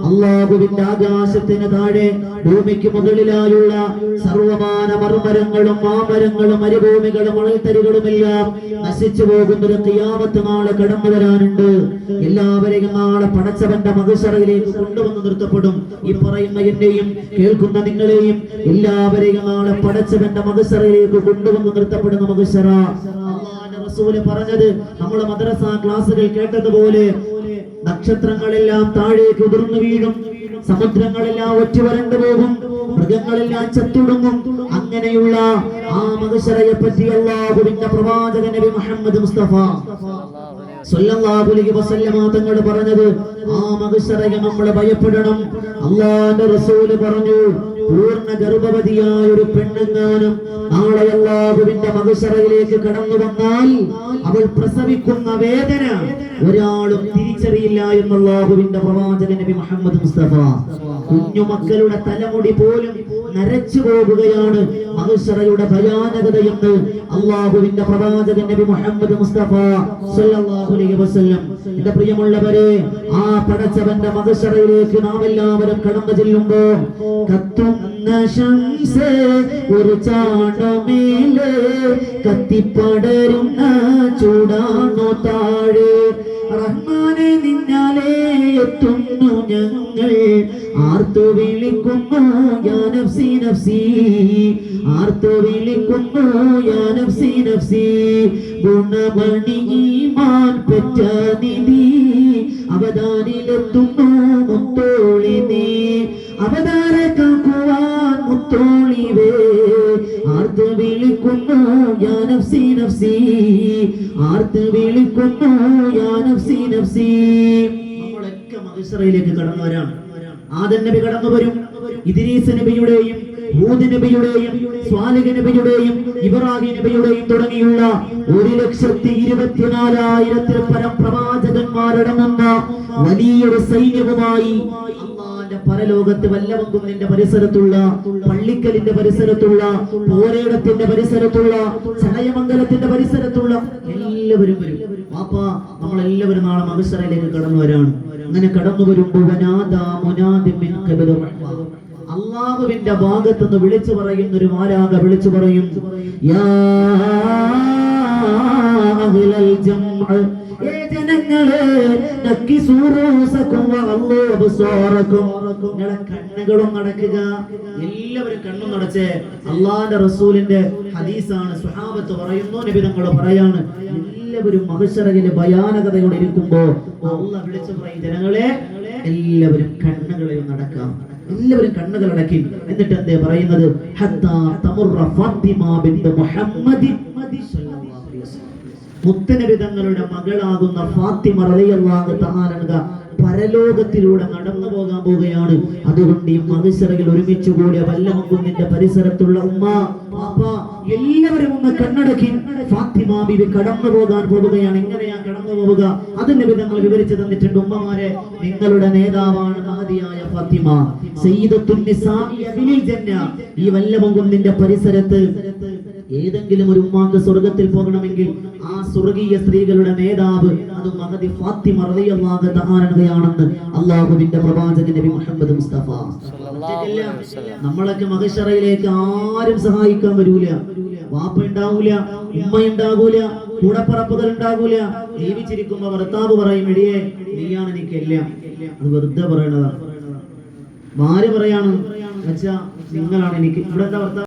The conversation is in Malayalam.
അല്ലാഹുവിന്റെ ആകാശത്തിന് താഴെ ഭൂമിക്ക് മുകളിലായുള്ള സർവമാന മറുമരങ്ങളും മാമരങ്ങളും മരുഭൂമികളും മണൽത്തരികളുമെല്ലാം നശിച്ചു പോകുന്ന ഒരു ഖിയാമത്ത് നാളെ കടന്നു വരാനുണ്ട്. എല്ലാവരെയും നാളെ പടച്ചവന്റെ മഹ്ശറിലേക്ക് കൊണ്ടുവന്ന് നിർത്തപ്പെടും. ഈ പറയുന്ന എന്നെയും കേൾക്കുന്ന നിങ്ങളെയും എല്ലാവരെയും നാളെ പടച്ചവന്റെ മഹ്ശറിലേക്ക് കൊണ്ടുവന്ന് നിർത്തപ്പെടുന്ന മഹ്ശറ. അല്ലാഹുവിന്റെ റസൂൽ പറഞ്ഞത് നമ്മൾ മദ്രസ ക്ലാസുകൾ കേട്ടതുപോലെ നക്ഷത്രങ്ങളെല്ലാം താഴേക്ക് ഉതിർന്നു വീഴും, സമുദ്രങ്ങളെല്ലാം ഒറ്റുവരണ്ടു പോകും, മൃഗങ്ങളെല്ലാം ചത്തൊടുങ്ങും. അങ്ങനെയുള്ള ആ മഹ്ശറയെ പറ്റി അല്ലാഹുവിന്റെ പ്രവാചകൻ നബി മുഹമ്മദ് മുസ്തഫ സല്ലല്ലാഹു അലൈഹി വസല്ലമ തങ്ങൾ പറഞ്ഞത് ആ മഹ്ശറയെ നമ്മൾ ഭയപ്പെടണം. അല്ലാഹുവിന്റെ റസൂൽ പറഞ്ഞു, പൂർണ്ണ ഗർഭവതിയായ ഒരു പെണ്ണെങ്ങാനും നാളെ അല്ലാഹുവിന്റെ മഹ്ശറയിലേക്ക് കടന്നു വന്നാൽ അവൾ പ്രസവിക്കുന്ന വേദന ഒരാളും തിരിച്ചറിയില്ല എന്ന് അല്ലാഹുവിന്റെ പ്രവാചകൻ നബി മുഹമ്മദ് മുസ്തഫ. കുഞ്ഞുമക്കളുടെ തലമുടി പോലും നരച്ചു പോകുകയാണ് മഹ്ശറയുടെ ഭയാനകതയെന്ന് അല്ലാഹുവിന്റെ പ്രവാചകൻ നബി മുഹമ്മദ് മുസ്തഫ സല്ലല്ലാഹു അലൈഹി വസല്ലം. എന്റെ പ്രിയമുള്ളവരെ, ആ പടച്ചവന്റെ മഹ്ശറയിലേക്ക് നാം എല്ലാവരും കടന്നു ചെല്ലുമ്പോൾ കത്തുന്ന ശംസേ ഒരു ചാണമേലെ കത്തിപ്പടരുന്ന ചൂടാണോ താഴെ, റഹ്മാനെ നിന്നാലേ എത്തുന്നു ഞങ്ങൾ, ആർത്തു വിളിക്കുന്നു യാ നഫ്സി നഫ്സി, ആർത്തു വിളിക്കുന്നു യാ നഫ്സി നഫ്സി. ഗുണമണി ഈമാൻ പെറ്റ നിധി അവതാരിലെത്തുന്നു മുത്തോളി നീ, അവതാര കാക്കുവാൻ മുത്തോളിവേ, ആർത്ത് വിളിക്കുന്നു യാ നഫ്സി നഫ്സി, ആർത്ത് വിളിക്കുന്നു യാ നഫ്സി നഫ്സി. നമ്മളൊക്കെ മഹ്ശറയിലേക്ക് കടന്നു വരാം. ആദം നബി കടന്നു വരും, ഇദ്രീസ് നബിയുടെയും ഹൂദ് നബിയുടെയും സ്വാലിഹ് നബിയുടെയും ഇബ്രാഹിം നബിയുടെയും തുടങ്ങിയുള്ള 1,24,000 പരം പ്രവാചകന്മാരടങ്ങുന്ന വലിയൊരു സൈന്യവുമായി പരലോകത്ത് വല്ലവങ്കുന്നിന്റെ പരിസരത്തുള്ള, പള്ളിക്കലിന്റെ പരിസരത്തുള്ള, പോരേടത്തിന്റെ പരിസരത്തുള്ള, ചടയമംഗലത്തിന്റെ പരിസരത്തുള്ള എല്ലാവരും വരും. വാപ്പാ, നമ്മളെല്ലാവരും നാളെ മഹ്ശറയിലേക്ക് കടന്നു വരാണ്. അങ്ങനെ കടന്നു വരുമ്പോൾ അല്ലാഹുവിന്റെ ഭാഗത്തുനിന്ന് വിളിച്ചു പറയുന്ന ഒരു മാലാഖ വിളിച്ചു പറയും, യാ അഹ്ലൽ ജംഅ, ഏ ജനങ്ങളെ, നിങ്ങളെ കണ്ണുകളും അടക്കുക. എല്ലാവരും കണ്ണും നടച്ചേ. അള്ളാന്റെ റസൂലിന്റെ ഹദീസാണ്, സ്വഹാബത്ത് പറയുന്നു, നബി തങ്ങൾ പറയാണ്, എല്ലാവരും മഹ്ശറയിലെ ഭയാനകതയോടെ ഇരിക്കുമ്പോ അല്ലാഹ് വിളിച്ചു പറയും, ജനങ്ങളെ എല്ലാവരും കണ്ണുകളെയും നടക്കാം. എല്ലാവരും കണ്ണുകൾ അടക്കി. എന്നിട്ട് എന്തേ പറയുന്നത്, ഹത്താ തമുറ ഫാത്തിമ ബിൻത് മുഹമ്മദ് സ്വല്ലല്ലാഹു അലൈഹി വസല്ലം, മുത്തനബി തങ്ങളുടെ മകളാകുന്ന ഫാത്തിമ റളിയല്ലാഹു തആല അൻഹ പരലോകത്തിലൂടെ നടന്നു പോകാൻ പോവുകയാണ്. അതുകൊണ്ട് ഈ മഹ്ശറയിൽ ഒരുമിച്ച് കൂടിയ വല്ലമങ്കുന്നിന്റെ പരിസരത്തുള്ള ഉമ്മ, പാപ്പ, എല്ലാവരും ഒന്ന് കണ്ണടക്കി. ഫാത്തിമ ബീവി കടന്നു പോകാൻ പോവുകയാണ്. എങ്ങനെയാ കടന്നു പോവുക? അത് നബി തങ്ങൾ വിവരിച്ചു തന്നിട്ടുണ്ട്. ഉമ്മമാരെ, നിങ്ങളുടെ നേതാവാണ് മഹദിയായ ഫാത്തിമ, സയ്യിദത്തുൻ നിസാഇ അഹ്ലിൽ ജന്ന. ഈ വല്ലമങ്കുന്നിന്റെ പരിസരത്ത് ഏതെങ്കിലും ഒരു ഉമ്മാക്ക് സ്വർഗത്തിൽ പോകണമെങ്കിൽ ആ സ്വർഗീയ സ്ത്രീകളുടെ നേതാവ് അത് മഹദി ഫാത്തിമ റളിയല്ലാഹു തആല അൻഹയാണെന്ന് അല്ലാഹുവിന്റെ പ്രവാചകൻ നബി മുഹമ്മദ് മുസ്തഫ. നമ്മളൊക്കെ മഹ്ശറയിലേക്ക് ആരും സഹായിക്കാൻ വരൂല. വാപ്പ ഉണ്ടാവൂല, ഉമ്മ ഉണ്ടാകൂല, കൂടപ്പറപ്പുകൾ ഉണ്ടാകൂല. ജീവിച്ചിരിക്കുമ്പോ ഭർത്താവ് പറയും, എടിയേ നീയാണ് എനിക്കെല്ലാം. അത് വെറുതെ പറയണതാണ്. ഭാര്യ പറയാണ്, നിങ്ങളാണ് എനിക്ക്. ഇവിടെ എന്താ ഭർത്താവ്